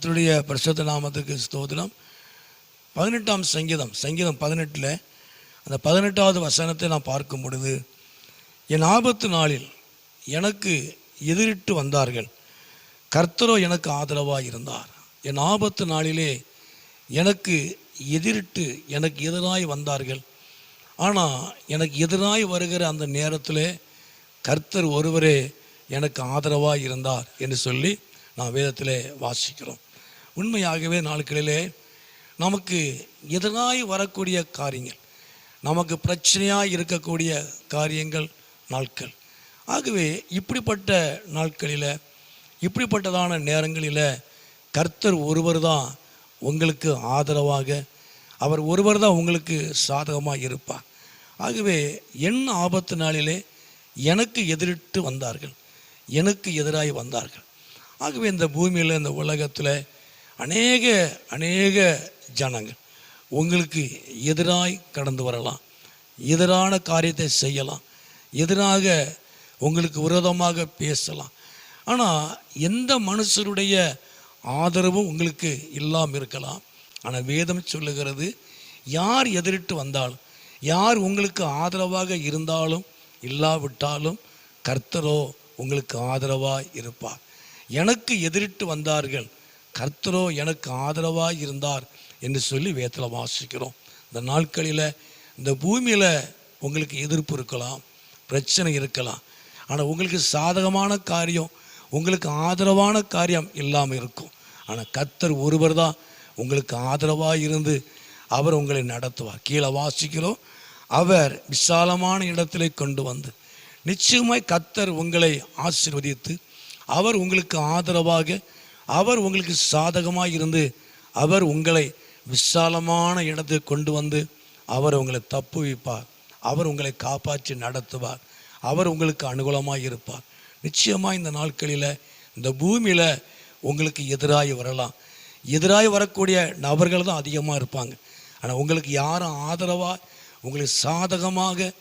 கர்த்தருடைய பரிசுத்த நாமத்துக்கு ஸ்தோத்திரம். 18ஆம் சங்கீதம் 18 அந்த 18வது வசனத்தை நான் பார்க்கும் பொழுது, என் ஆபத்து நாளில் எனக்கு எதிரிட்டு வந்தார்கள், கர்த்தரோ எனக்கு ஆதரவாக இருந்தார். என் ஆபத்து நாளிலே எனக்கு எதிரிட்டு எனக்கு எதிராய் வந்தார்கள். ஆனால் எனக்கு எதிராய் வருகிற அந்த நேரத்தில் கர்த்தர் ஒருவரே எனக்கு ஆதரவாக இருந்தார் என்று சொல்லி நான் வேதத்தில் வாசிக்கிறோம். உண்மையாகவே நாட்களிலே நமக்கு எதிராய் வரக்கூடிய காரியங்கள், நமக்கு பிரச்சனையாக இருக்கக்கூடிய காரியங்கள் நாட்கள். ஆகவே இப்படிப்பட்ட நாட்களில், இப்படிப்பட்டதான நேரங்களில் கர்த்தர் ஒருவர் தான் உங்களுக்கு ஆதரவாக, அவர் ஒருவர் தான் உங்களுக்கு சாதகமாக இருப்பார். ஆகவே என் ஆபத்து நாளிலே எனக்கு எதிரிட்டு வந்தார்கள், எனக்கு எதிராய் வந்தார்கள். ஆகவே இந்த பூமியில், இந்த உலகத்தில் அநேக ஜனங்கள் உங்களுக்கு எதிராய் கடந்து வரலாம், எதிரான காரியத்தை செய்யலாம், எதிராக உங்களுக்கு விரோதமாக பேசலாம். ஆனால் எந்த மனுஷருடைய ஆதரவும் உங்களுக்கு இல்லாமல் இருக்கலாம். ஆனால் வேதம் சொல்லுகிறது, யார் எதிரிட்டு வந்தாலும், யார் உங்களுக்கு ஆதரவாக இருந்தாலும் இல்லாவிட்டாலும் கர்த்தரோ உங்களுக்கு ஆதரவாக இருப்பார். எனக்கு எதிரிட்டு வந்தார்கள், கர்த்தரோ எனக்கு ஆதரவாக இருந்தார் என்று சொல்லி வேதத்தில் வாசிக்கிறோம். இந்த நாட்களில் இந்த பூமியில் உங்களுக்கு எதிர்ப்பு இருக்கலாம், பிரச்சனை இருக்கலாம். ஆனால் உங்களுக்கு சாதகமான காரியம், உங்களுக்கு ஆதரவான காரியம் இல்லாமல் இருக்கும். ஆனால் கர்த்தர் ஒருவர் தான் உங்களுக்கு ஆதரவாக இருந்து அவர் உங்களை நடத்துவார். கீழே வாசிக்கிறோம், அவர் விசாலமான இடத்திலே கொண்டு வந்து நிச்சயமாய் கர்த்தர் உங்களை ஆசீர்வதித்து, அவர் உங்களுக்கு ஆதரவாக, அவர் உங்களுக்கு சாதகமாக இருந்து அவர் உங்களை விசாலமான இடத்துக்கு கொண்டு வந்து அவர் உங்களை தப்புவிப்பார், அவர் உங்களை காப்பாற்றி நடத்துவார், அவர் உங்களுக்கு அனுகூலமாக இருப்பார். நிச்சயமாக இந்த நாட்களில் இந்த பூமியில் உங்களுக்கு எதிராக வரலாம், எதிராக வரக்கூடிய நபர்கள் தான் அதிகமாக இருப்பாங்க. ஆனால் உங்களுக்கு யாரும் ஆதரவாக, உங்களுக்கு சாதகமாக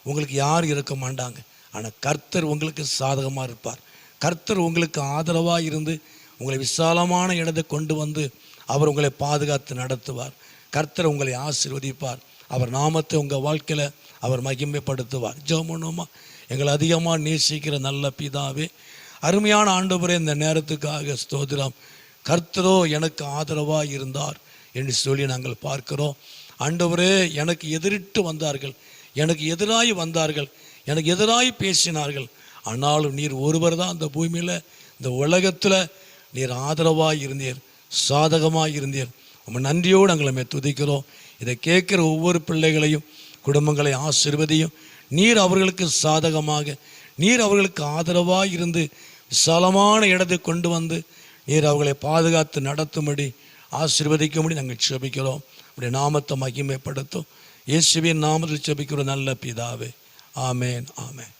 உங்களுக்கு யாரும் இருக்க மாட்டாங்க. ஆனால் கர்த்தர் உங்களுக்கு சாதகமாக இருப்பார். கர்த்தர் உங்களுக்கு ஆதரவாக இருந்து உங்களை விசாலமான இடத்தை கொண்டு வந்து அவர் உங்களை பாதுகாத்து நடத்துவார். கர்த்தர் உங்களை ஆசீர்வதிப்பார். அவர் நாமத்தை உங்கள் வாழ்க்கையில் அவர் மகிமைப்படுத்துவார். ஜெபம் பண்ணுவோமா? எங்களை அதிகமாக நேசிக்கிற நல்ல பிதாவே, அருமையான ஆண்டவரே, இந்த நேரத்துக்காக ஸ்தோத்திரம். கர்த்தரோ எனக்கு ஆதரவாக இருந்தார் என்று சொல்லி நாங்கள் பார்க்கிறோம். ஆண்டவரே, எனக்கு எதிரிட்டு வந்தார்கள், எனக்கு எதிராய் வந்தார்கள், எனக்கு எதிராய் பேசினார்கள். ஆனாலும் நீர் ஒருவர் தான் அந்த பூமியில், இந்த உலகத்தில் நீர் ஆதரவாக இருந்தீர், சாதகமாக இருந்தீர். நம்ம நன்றியோடு நாங்கள் துதிக்கிறோம். இதை கேட்குற ஒவ்வொரு பிள்ளைகளையும், குடும்பங்களை ஆசீர்வதியும். நீர் அவர்களுக்கு சாதகமாக, நீர் அவர்களுக்கு ஆதரவாக இருந்து விசாலமான இடத்தை கொண்டு வந்து நீர் அவர்களை பாதுகாத்து நடத்தும்படி, ஆசீர்வதிக்கும்படி நாங்கள் ஜெபிக்கிறோம். அப்படி நாமத்தை மகிமைப்படுத்தும். இயேசுவின் நாமத்தில் ஜெபிக்கிறோம் நல்ல பிதாவே. ஆமேன், ஆமேன்.